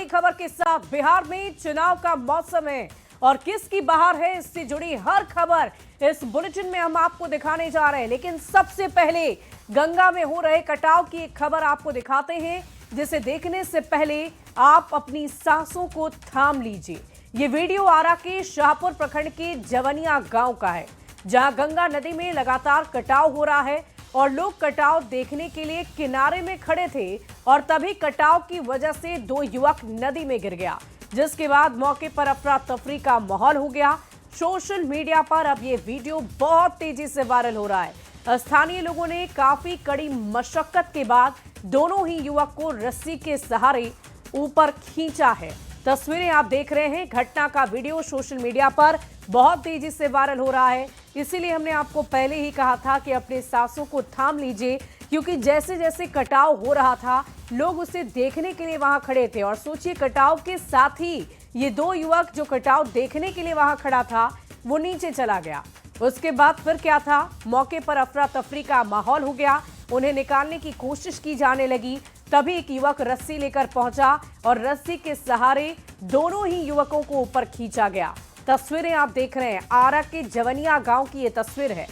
खबर के साथ बिहार में चुनाव का मौसम है और किसकी बहार है, इससे जुड़ी हर खबर इस बुलेटिन में हम आपको दिखाने जा रहे हैं। लेकिन सबसे पहले गंगा में हो रहे कटाव की एक खबर आपको दिखाते हैं, जिसे देखने से पहले आप अपनी सांसों को थाम लीजिए। ये वीडियो आरा के शाहपुर प्रखंड के जवनिया गांव का है, जहां गंगा नदी में लगातार कटाव हो रहा है और लोग कटाव देखने के लिए किनारे में खड़े थे और तभी कटाव की वजह से दो युवक नदी में गिर गया, जिसके बाद मौके पर अफरा तफरी का माहौल हो गया। सोशल मीडिया पर अब ये वीडियो बहुत तेजी से वायरल हो रहा है। स्थानीय लोगों ने काफी कड़ी मशक्कत के बाद दोनों ही युवक को रस्सी के सहारे ऊपर खींचा है। तस्वीरें आप देख रहे हैं। घटना का वीडियो सोशल मीडिया पर बहुत तेजी से वायरल हो रहा है, इसीलिए हमने आपको पहले ही कहा था कि अपने सांसों को थाम लीजिए, क्योंकि जैसे जैसे कटाव हो रहा था लोग उसे देखने के लिए वहां खड़े थे। और सोचिए, कटाव के साथ ही ये दो युवक जो कटाव देखने के लिए वहां खड़ा था वो नीचे चला गया। उसके बाद फिर क्या था, मौके पर अफरा तफरी का माहौल हो गया। उन्हें निकालने की कोशिश की जाने लगी, तभी एक युवक रस्सी लेकर पहुंचा और रस्सी के सहारे दोनों ही युवकों को ऊपर खींचा गया। तस्वीरें आप देख रहे हैं, आरा के जवनिया गांव की ये तस्वीर है।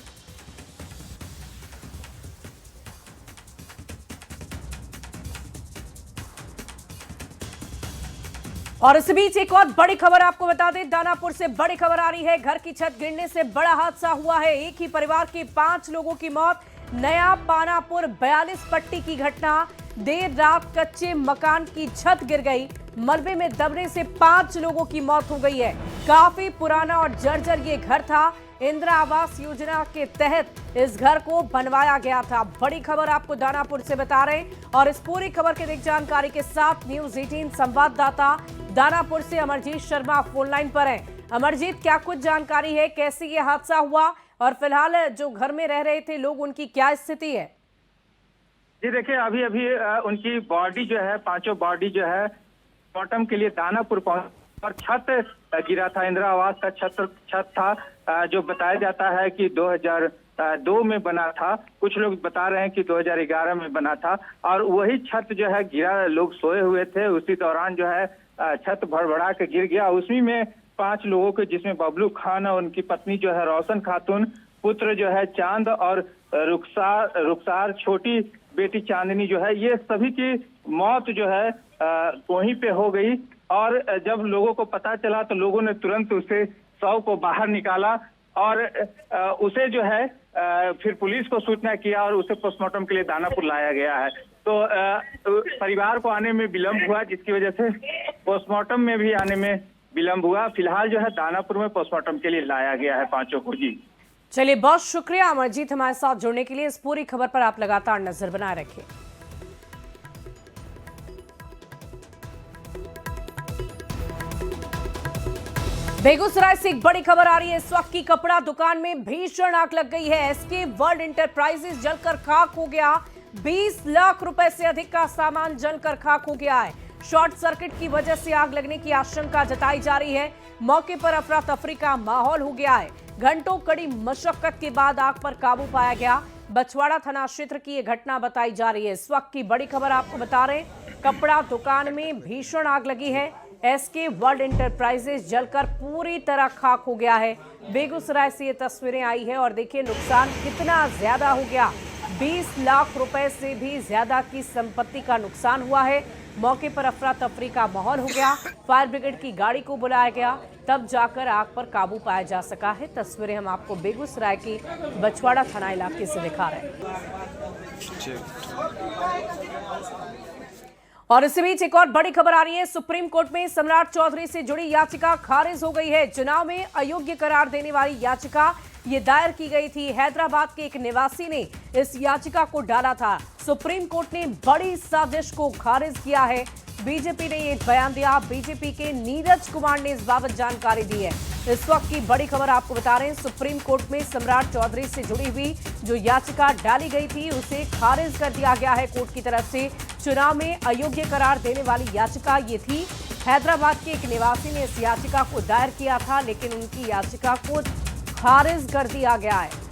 और इस बीच एक और बड़ी खबर आपको बता दें, दानापुर से बड़ी खबर आ रही है। घर की छत गिरने से बड़ा हादसा हुआ है। एक ही परिवार के 5 लोगों की मौत। नया पानापुर 42 पट्टी की घटना। देर रात कच्चे मकान की छत गिर गई, मलबे में दबने से 5 लोगों की मौत हो गई है। काफी पुराना और जर्जर ये घर था। इंदिरा आवास योजना के तहत इस घर को बनवाया गया था। बड़ी खबर आपको दानापुर से बता रहे हैं और इस पूरी खबर की अधिक जानकारी के साथ न्यूज 18 संवाददाता दानापुर से अमरजीत शर्मा फोन लाइन पर हैं। अमरजीत, क्या कुछ जानकारी है, कैसे ये हादसा हुआ और फिलहाल जो घर में रह रहे थे लोग, उनकी क्या स्थिति है? जी देखिए, अभी अभी उनकी बॉडी जो है, 5 बॉडी जो है पोस्टमार्टम के लिए दानापुर पहुंच और छत गिरा था। इंदिरा आवास का छत था, जो बताया जाता है कि 2002 में बना था। कुछ लोग बता रहे हैं कि 2011 में बना था और वही छत जो है गिरा। लोग सोए हुए थे, उसी दौरान जो है छत भड़बड़ा के गिर गया। उसी में 5 लोगों के, जिसमें बबलू खान और उनकी पत्नी जो है रोशन खातून, पुत्र जो है चांद और रुखसार, छोटी बेटी चांदनी जो है, ये सभी की मौत जो है वहीं पे हो गई। और जब लोगों को पता चला तो लोगों ने तुरंत उसे शव को बाहर निकाला और उसे जो है फिर पुलिस को सूचना किया और उसे पोस्टमार्टम के लिए दानापुर लाया गया है। तो परिवार को आने में विलंब हुआ, जिसकी वजह से पोस्टमार्टम में भी आने में विलंब हुआ। फिलहाल जो है दानापुर में पोस्टमार्टम के लिए लाया गया है 5 को। जी चलिए, बहुत शुक्रिया अमरजीत हमारे साथ जुड़ने के लिए। इस पूरी खबर पर आप लगातार नजर बनाए रखिए। बेगूसराय से एक बड़ी खबर आ रही है। इस वक्त की कपड़ा दुकान में भीषण आग लग गई है। एसके वर्ल्ड इंटरप्राइजेस जलकर खाक हो गया। 20 लाख रुपए से अधिक का सामान जलकर खाक हो गया है। शॉर्ट सर्किट की वजह से आग लगने की आशंका जताई जा रही है। मौके पर अफरा तफरी का माहौल हो गया है। घंटों कड़ी मशक्कत के बाद आग पर काबू पाया गया। बछवाड़ा थाना क्षेत्र की यह घटना बताई जा रही है। इस वक्त की बड़ी खबर आपको बता रहे हैं, कपड़ा दुकान में भीषण आग लगी है। एसके वर्ल्ड इंटरप्राइजेस जलकर पूरी तरह खाक हो गया है। बेगूसराय से ये तस्वीरें आई है और देखिए नुकसान कितना ज्यादा हो गया। 20 लाख रुपए से भी ज्यादा की संपत्ति का नुकसान हुआ है। मौके पर अफरा तफरी का माहौल हो गया। फायर ब्रिगेड की गाड़ी को बुलाया गया, तब जाकर आग पर काबू पाया जा सका है। तस्वीरें हम आपको बेगूसराय की बछवाड़ा थाना इलाके से दिखा रहे हैं। और इसी बीच एक और बड़ी खबर आ रही है। सुप्रीम कोर्ट में सम्राट चौधरी से जुड़ी याचिका खारिज हो गई है। चुनाव में अयोग्य करार देने वाली याचिका ये दायर की गई थी। हैदराबाद के एक निवासी ने इस याचिका को डाला था। सुप्रीम कोर्ट ने बड़ी साजिश को खारिज किया है। बीजेपी ने एक बयान दिया। बीजेपी के नीरज कुमार ने इस बाबत जानकारी दी है। इस वक्त की बड़ी खबर आपको बता रहे हैं, सुप्रीम कोर्ट में सम्राट चौधरी से जुड़ी हुई जो याचिका डाली गई थी उसे खारिज कर दिया गया है कोर्ट की तरफ से। चुनाव में अयोग्य करार देने वाली याचिका ये थी। हैदराबाद के एक निवासी ने इस याचिका को दायर किया था, लेकिन उनकी याचिका को खारिज कर दिया गया है।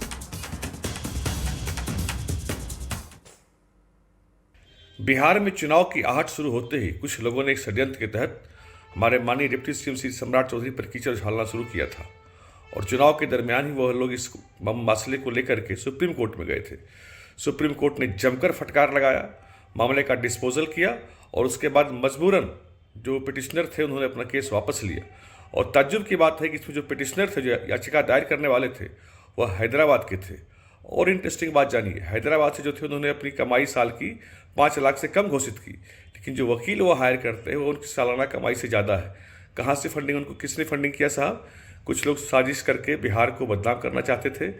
बिहार में चुनाव की आहट शुरू होते ही कुछ लोगों ने एक षड्यंत्र के तहत हमारे माननीय डिप्टी सीएम श्री सम्राट चौधरी पर कीचड़ उछालना शुरू किया था और चुनाव के दरमियान ही वह लोग इस मसले को लेकर के सुप्रीम कोर्ट में गए थे। सुप्रीम कोर्ट ने जमकर फटकार लगाया, मामले का डिस्पोजल किया और उसके बाद मजबूरन जो पिटिशनर थे उन्होंने अपना केस वापस लिया। और ताज्जुब की बात है कि इसमें जो पिटिशनर थे, जो याचिका दायर करने वाले थे, वह हैदराबाद के थे। और इंटरेस्टिंग बात जानिए, हैदराबाद से जो थे उन्होंने अपनी कमाई साल की 5 लाख से कम घोषित की, लेकिन जो वकील वो हायर करते हैं वो उनकी सालाना कमाई से ज़्यादा है। कहाँ से फंडिंग, उनको किसने फंडिंग किया साहब? कुछ लोग साजिश करके बिहार को बदनाम करना चाहते थे।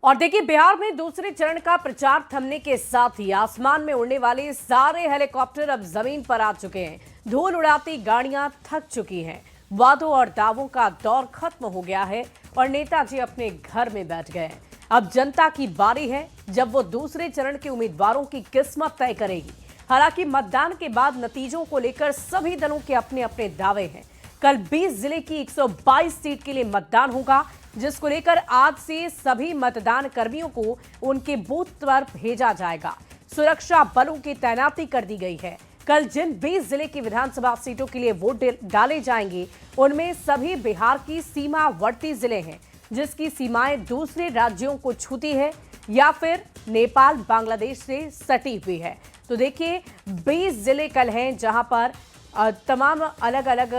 और देखिए, बिहार में दूसरे चरण का प्रचार थमने के साथ ही आसमान में उड़ने वाले सारे हेलीकॉप्टर अब जमीन पर आ चुके हैं। धूल उड़ाती गाड़ियां थक चुकी हैं। वादों और दावों का दौर खत्म हो गया है और नेताजी अपने घर में बैठ गए हैं। अब जनता की बारी है जब वो दूसरे चरण के उम्मीदवारों की किस्मत तय करेगी। हालांकि मतदान के बाद नतीजों को लेकर सभी दलों के अपने अपने दावे हैं। कल 20 जिले की 122 सीट के लिए मतदान होगा, जिसको लेकर आज से सभी मतदान कर्मियों को उनके बूथ पर भेजा जाएगा। सुरक्षा बलों की तैनाती कर दी गई है। कल जिन 20 जिले की विधानसभा सीटों के लिए वोट डाले जाएंगे, उनमें सभी बिहार की सीमावर्ती जिले हैं, जिसकी सीमाएं दूसरे राज्यों को छूती है या फिर नेपाल बांग्लादेश से सटी हुई है। तो देखिए, 20 जिले कल हैं जहां पर तमाम अलग अलग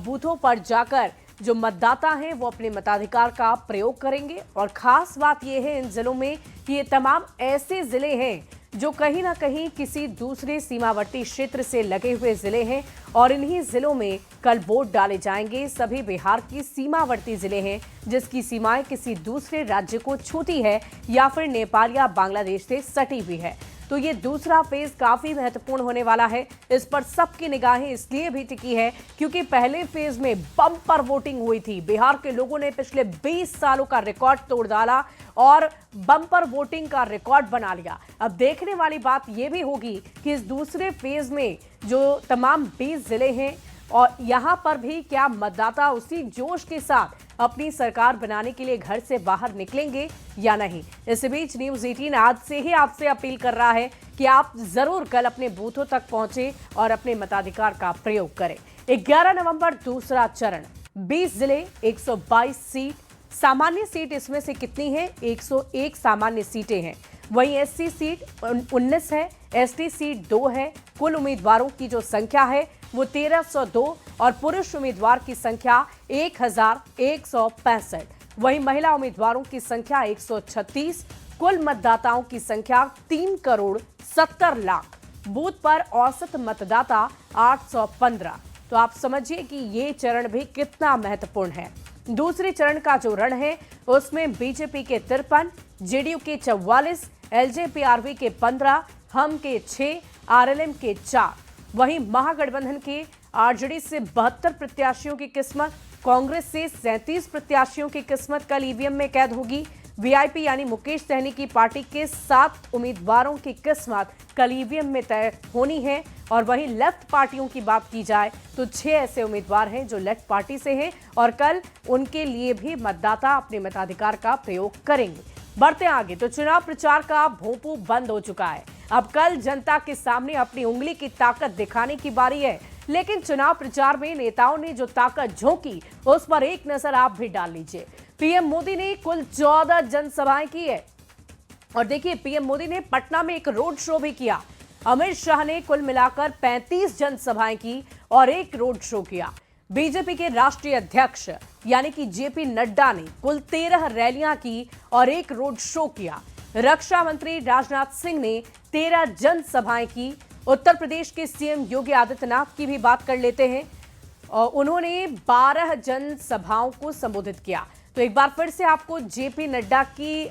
बूथों पर जाकर जो मतदाता हैं वो अपने मताधिकार का प्रयोग करेंगे। और खास बात यह है इन जिलों में कि ये तमाम ऐसे जिले हैं जो कहीं ना कहीं किसी दूसरे सीमावर्ती क्षेत्र से लगे हुए जिले हैं और इन्हीं जिलों में कल वोट डाले जाएंगे। सभी बिहार की सीमावर्ती जिले हैं जिसकी सीमाएं किसी दूसरे राज्य को छूती है या फिर नेपाल या बांग्लादेश से सटी हुई है। तो ये दूसरा फेज काफी महत्वपूर्ण होने वाला है। इस पर सबकी निगाहें इसलिए भी टिकी है क्योंकि पहले फेज में बम्पर वोटिंग हुई थी। बिहार के लोगों ने पिछले 20 सालों का रिकॉर्ड तोड़ डाला और बम्पर वोटिंग का रिकॉर्ड बना लिया। अब देखने वाली बात यह भी होगी कि इस दूसरे फेज में जो तमाम 20 जिले हैं और यहां पर भी क्या मतदाता उसी जोश के साथ अपनी सरकार बनाने के लिए घर से बाहर निकलेंगे या नहीं। इस बीच न्यूज़ 18 आज से ही आपसे अपील कर रहा है कि आप जरूर कल अपने बूथों तक पहुंचे और अपने मताधिकार का प्रयोग करें। 11 नवंबर दूसरा चरण, 20 जिले, 122 सीट। सामान्य सीट इसमें से कितनी है? 101 सामान्य सीटें हैं। वहीं एससी सीट 19 है, एसटी सीट 2 है। कुल उम्मीदवारों की जो संख्या है वो 1302 और पुरुष उम्मीदवार की संख्या 1165। वहीं महिला उम्मीदवारों की संख्या 136। कुल मतदाताओं की संख्या 3,70,00,000। बूथ पर औसत मतदाता 815। तो आप समझिए कि ये चरण भी कितना महत्वपूर्ण है। दूसरे चरण का जो रण है उसमें बीजेपी के 53, जेडीयू के 44, एलजेपीआरवी के 15, हम के 6, आरएलएम के 4। वहीं महागठबंधन के आरजेडी से 72 प्रत्याशियों की किस्मत, कांग्रेस से 37 प्रत्याशियों की किस्मत कल ईवीएम में कैद होगी। वीआईपी यानी मुकेश सहनी की पार्टी के 7 उम्मीदवारों की किस्मत कल ईवीएम में तय होनी है। और वहीं लेफ्ट पार्टियों की बात की जाए तो 6 ऐसे उम्मीदवार हैं जो लेफ्ट पार्टी से हैं और कल उनके लिए भी मतदाता अपने मताधिकार का प्रयोग करेंगे। बढ़ते आगे तो चुनाव प्रचार का भोंपू बंद हो चुका है। अब कल जनता के सामने अपनी उंगली की ताकत दिखाने की बारी है। लेकिन चुनाव प्रचार में नेताओं ने जो ताकत झोंकी उस पर एक नजर आप भी डाल लीजिए। पीएम मोदी ने कुल 14 जनसभाएं की है और देखिए, पीएम मोदी ने पटना में एक रोड शो भी किया। अमित शाह ने कुल मिलाकर 35 जनसभाएं की और एक रोड शो किया। बीजेपी के राष्ट्रीय अध्यक्ष यानी कि जेपी नड्डा ने कुल 13 रैलियां की और एक रोड शो किया। रक्षा मंत्री राजनाथ सिंह ने 13 जनसभाएं की। उत्तर प्रदेश के सीएम योगी आदित्यनाथ की भी बात कर लेते हैं और उन्होंने 12 जनसभाओं को संबोधित किया। तो एक बार फिर से आपको जेपी नड्डा की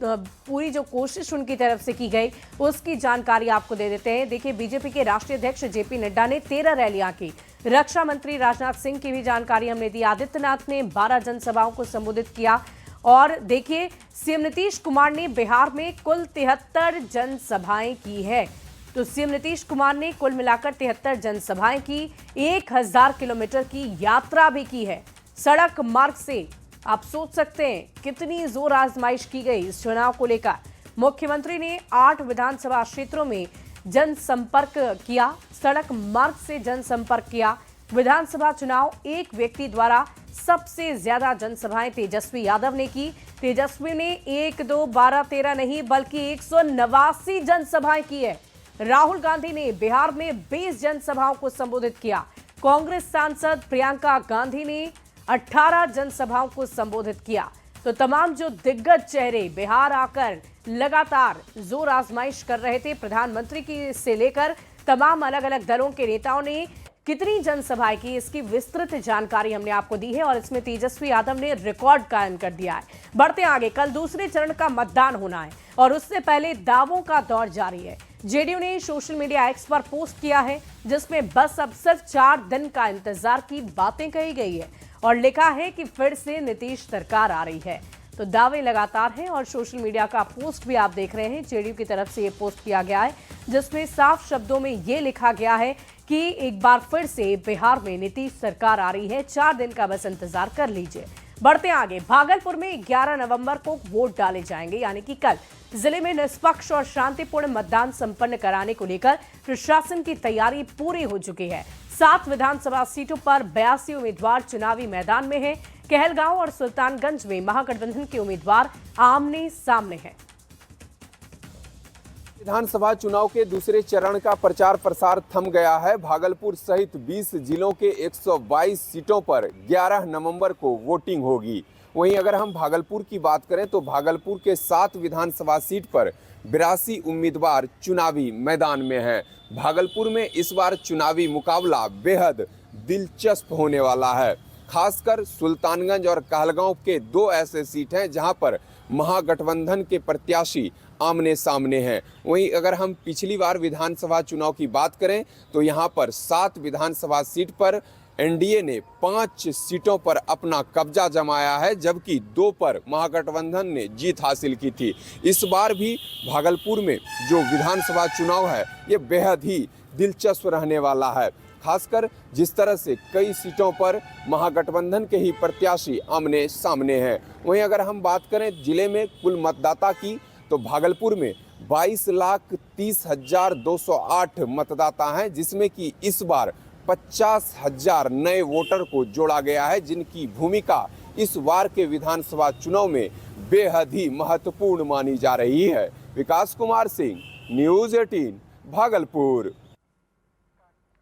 पूरी जो कोशिश उनकी तरफ से की गई उसकी जानकारी आपको दे देते हैं। देखिए, बीजेपी के राष्ट्रीय अध्यक्ष जेपी नड्डा ने 13 रैलियां की। रक्षा मंत्री राजनाथ सिंह की भी जानकारी हमने दी। आदित्यनाथ ने 12 जनसभाओं को संबोधित किया। और देखिए, सीएम नीतीश कुमार ने बिहार में कुल 73 जनसभाएं की है। तो सीएम नीतीश कुमार ने कुल मिलाकर 73 जनसभाएं की, 1000 किलोमीटर की यात्रा भी की है सड़क मार्ग से। आप सोच सकते हैं कितनी जोर आजमाइश की गई इस चुनाव को लेकर। मुख्यमंत्री ने 8 विधानसभा क्षेत्रों में जनसंपर्क किया, सड़क मार्ग से जनसंपर्क किया। विधानसभा चुनाव एक व्यक्ति द्वारा सबसे ज्यादा जनसभाएं तेजस्वी यादव ने की। तेजस्वी ने 1, 2, 12, 13 नहीं बल्कि 189 जनसभाएं की है। राहुल गांधी ने बिहार में 20 जनसभाओं को संबोधित किया। कांग्रेस सांसद प्रियंका गांधी ने 18 जनसभाओं को संबोधित किया। तो तमाम जो दिग्गज चेहरे बिहार आकर लगातार जोर आजमाइश कर रहे थे प्रधानमंत्री की से लेकर तमाम अलग अलग दलों के नेताओं ने कितनी जनसभाएं की, इसकी विस्तृत जानकारी हमने आपको दी है और इसमें तेजस्वी यादव ने रिकॉर्ड कायम कर दिया है। बढ़ते आगे, कल दूसरे चरण का मतदान होना है और उससे पहले दावों का दौर जारी है। जेडीयू ने सोशल मीडिया एक्स पर पोस्ट किया है जिसमें बस अब सिर्फ 4 दिन का इंतजार की बातें कही गई है और लिखा है कि फिर से नीतीश सरकार आ रही है। तो दावे लगातार हैं और सोशल मीडिया का पोस्ट भी आप देख रहे हैं, जेडीयू की तरफ से ये पोस्ट किया गया है जिसमें साफ शब्दों में ये लिखा गया है कि एक बार फिर से बिहार में नीतीश सरकार आ रही है, 4 दिन का बस इंतजार कर लीजिए। बढ़ते आगे, भागलपुर में 11 नवंबर को वोट डाले जाएंगे, यानी कि कल जिले में निष्पक्ष और शांतिपूर्ण मतदान संपन्न कराने को लेकर प्रशासन की तैयारी पूरी हो चुकी है। 7 विधानसभा सीटों पर 82 उम्मीदवार चुनावी मैदान में हैं। कहलगांव और सुल्तानगंज में महागठबंधन के उम्मीदवार आमने सामने हैं। विधानसभा चुनाव के दूसरे चरण का प्रचार प्रसार थम गया है। भागलपुर सहित 20 जिलों के 122 सीटों पर 11 नवंबर को वोटिंग होगी। वहीं अगर हम भागलपुर की बात करें तो भागलपुर के 7 विधानसभा सीट पर 82 उम्मीदवार चुनावी मैदान में हैं। भागलपुर में इस बार चुनावी मुकाबला बेहद दिलचस्प होने वाला है। खासकर सुल्तानगंज और कहलगांव के 2 ऐसे सीट हैं जहां पर महागठबंधन के प्रत्याशी आमने सामने हैं। वहीं अगर हम पिछली बार विधानसभा चुनाव की बात करें तो यहां पर 7 विधानसभा सीट पर एनडीए ने 5 सीटों पर अपना कब्जा जमाया है, जबकि 2 पर महागठबंधन ने जीत हासिल की थी। इस बार भी भागलपुर में जो विधानसभा चुनाव है ये बेहद ही दिलचस्प रहने वाला है। खासकर जिस तरह से कई सीटों पर महागठबंधन के ही प्रत्याशी आमने सामने हैं। वहीं अगर हम बात करें जिले में कुल मतदाता की तो भागलपुर में 22,30,208 मतदाता हैं, जिसमें कि इस बार 50,000 नए वोटर को जोड़ा गया है, जिनकी भूमिका इस बार के विधानसभा चुनाव में बेहद ही महत्वपूर्ण मानी जा रही है। विकास कुमार सिंह, न्यूज़ 18, भागलपुर।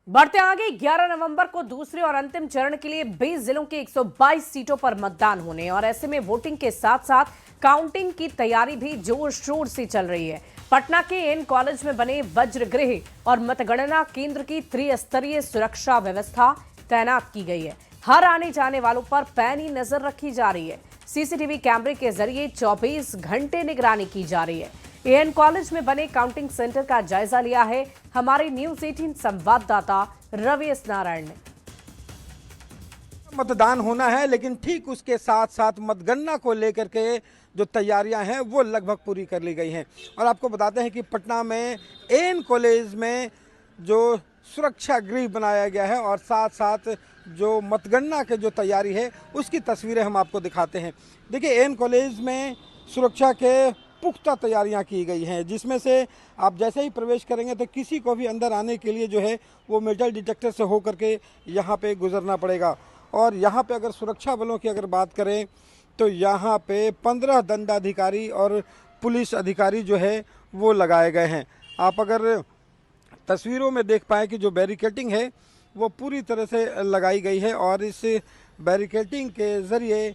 बढ़ते आगे, 11 नवंबर को दूसरे और अंतिम चरण के लिए 20 जिलों के 122 सीटों पर मतदान होने और ऐसे में वोटिंग के साथ साथ काउंटिंग की तैयारी भी जोर शोर से चल रही है। पटना के एन कॉलेज में बने वज्रगृह और मतगणना केंद्र की त्रिस्तरीय सुरक्षा व्यवस्था तैनात की गई है। हर आने जाने वालों पर पैनी नजर रखी जा रही है। सीसीटीवी कैमरे के जरिए 24 घंटे निगरानी की जा रही है। एएन कॉलेज में बने काउंटिंग सेंटर का जायजा लिया है हमारे न्यूज़ 18 संवाददाता रवि एस नारायण ने। मतदान होना है, लेकिन ठीक उसके साथ साथ मतगणना को लेकर के जो तैयारियां हैं वो लगभग पूरी कर ली गई हैं। और आपको बताते हैं कि पटना में एएन कॉलेज में जो सुरक्षा गृह बनाया गया है और साथ साथ जो मतगणना की जो तैयारी है उसकी तस्वीरें हम आपको दिखाते हैं। देखिए, एएन कॉलेज में सुरक्षा के पुख्ता तैयारियां की गई हैं, जिसमें से आप जैसे ही प्रवेश करेंगे तो किसी को भी अंदर आने के लिए जो है वो मेटल डिटेक्टर से होकर के यहाँ पे गुजरना पड़ेगा। और यहाँ पे अगर सुरक्षा बलों की अगर बात करें तो यहाँ पे 15 दंडाधिकारी और पुलिस अधिकारी जो है वो लगाए गए हैं। आप अगर तस्वीरों में देख पाएँ कि जो बैरिकेटिंग है वो पूरी तरह से लगाई गई है और इस बैरिकेटिंग के ज़रिए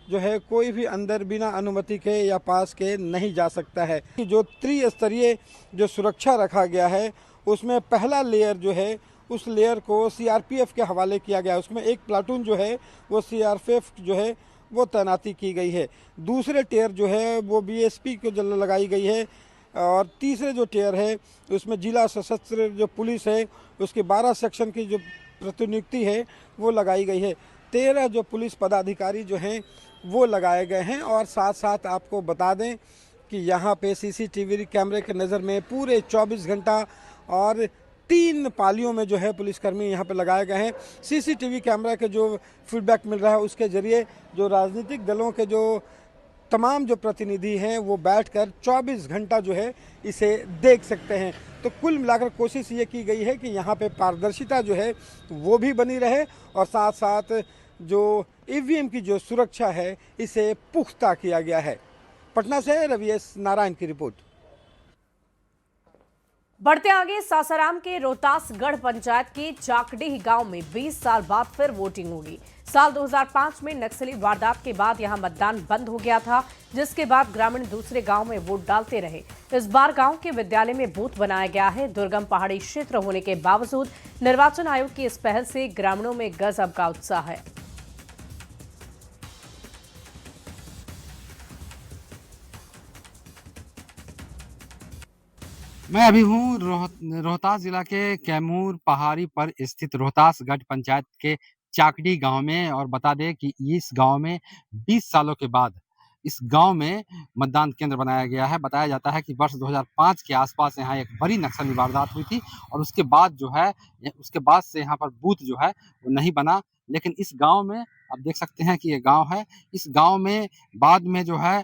जो है कोई भी अंदर बिना अनुमति के या पास के नहीं जा सकता है। जो त्रिस्तरीय जो सुरक्षा रखा गया है उसमें पहला लेयर जो है उस लेयर को सीआरपीएफ के हवाले किया गया है। उसमें एक प्लाटून जो है वो सीआरपीएफ जो है वो तैनाती की गई है। दूसरे टेयर जो है वो बीएसपी को लगाई गई है और तीसरे जो टेयर है उसमें जिला सशस्त्र जो पुलिस है उसके 12 सेक्शन की जो प्रतिनियुक्ति है वो लगाई गई है। 13 जो पुलिस पदाधिकारी जो हैं वो लगाए गए हैं। और साथ साथ आपको बता दें कि यहाँ पे सीसीटीवी कैमरे के नज़र में पूरे 24 घंटा और 3 पालियों में जो है पुलिसकर्मी यहाँ पे लगाए गए हैं। सीसीटीवी कैमरा के जो फीडबैक मिल रहा है उसके ज़रिए जो राजनीतिक दलों के जो तमाम जो प्रतिनिधि हैं वो बैठकर 24 घंटा जो है इसे देख सकते हैं। तो कुल मिलाकर कोशिश ये की गई है कि यहाँ पे पारदर्शिता जो है वो भी बनी रहे और साथ साथ जो ईवीएम की जो सुरक्षा है इसे पुख्ता किया गया है। पटना से रवि एस नारायण की रिपोर्ट। बढ़ते आगे, सासाराम के रोहतासगढ़ पंचायत के चाकडीह गांव में 20 साल बाद फिर वोटिंग होगी। साल 2005 में नक्सली वारदात के बाद यहां मतदान बंद हो गया था, जिसके बाद ग्रामीण दूसरे गांव में वोट डालते रहे। इस बार गांव के विद्यालय में बूथ बनाया गया है। दुर्गम पहाड़ी क्षेत्र होने के बावजूद निर्वाचन आयोग की इस पहल से ग्रामीणों में गजब का उत्साह है। मैं अभी हूँ रोहतास जिला के कैमूर पहाड़ी पर स्थित रोहतासगढ़ पंचायत के चाकडी गांव में और बता दें कि इस गांव में 20 सालों के बाद इस गांव में मतदान केंद्र बनाया गया है। बताया जाता है कि वर्ष 2005 के आसपास यहाँ एक बड़ी नक्सली वारदात हुई थी और उसके बाद उसके बाद से यहाँ पर बूथ जो है वो नहीं बना। लेकिन इस गांव में आप देख सकते हैं कि ये गांव है। इस गांव में बाद में जो है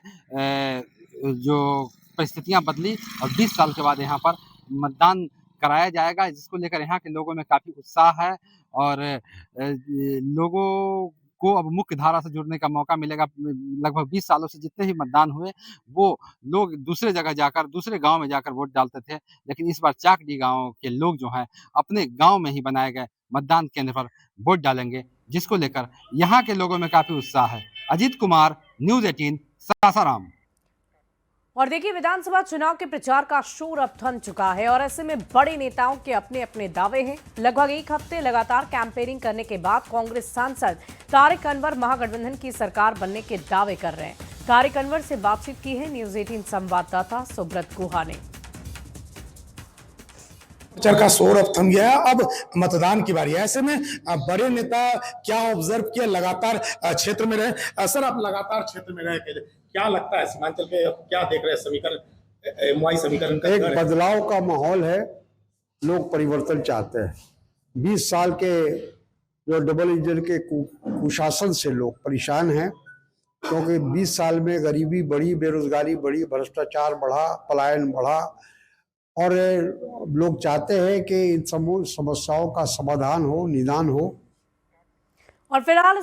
जो परिस्थितियां बदली और 20 साल के बाद यहाँ पर मतदान कराया जाएगा, जिसको लेकर यहाँ के लोगों में काफ़ी उत्साह है और लोगों को अब मुख्य धारा से जुड़ने का मौका मिलेगा। लगभग 20 सालों से जितने भी मतदान हुए वो लोग दूसरे जगह जाकर दूसरे गांव में जाकर वोट डालते थे, लेकिन इस बार चाकडी गांव के लोग जो हैं अपने गांव में ही बनाए गए मतदान केंद्र पर वोट डालेंगे, जिसको लेकर यहाँ के लोगों में काफ़ी उत्साह है। अजीत कुमार, न्यूज़ 18, सासाराम। और देखिए, विधानसभा चुनाव के प्रचार का शोर अब थम चुका है और ऐसे में बड़े नेताओं के अपने अपने दावे हैं। लगभग एक हफ्ते लगातार कैंपेनिंग करने के बाद कांग्रेस सांसद तारिक अनवर महागठबंधन की सरकार बनने के दावे कर रहे हैं। तारिक अनवर से बातचीत की है न्यूज़ 18 संवाददाता सुब्रत गुहा ने। प्रचार का शोर अब थम गया है, अब मतदान की बारी है। ऐसे में बड़े नेता क्या ऑब्जर्व किया, लगातार क्षेत्र में रहे। सर, आप लगातार क्षेत्र में रहे, क्या लगता है सीमांचल पे क्या देख रहे हैं समीकरण, एमवाई समीकरण का? एक बदलाव का माहौल है, लोग परिवर्तन चाहते हैं। 20 साल के जो डबल इंजन के कुशासन से लोग परेशान हैं, क्योंकि 20 साल में गरीबी बढ़ी, बेरोजगारी बढ़ी, भ्रष्टाचार बढ़ा, पलायन बढ़ा और लोग चाहते हैं कि इन समस्याओं का समाधान हो, निदान हो। और फिलहाल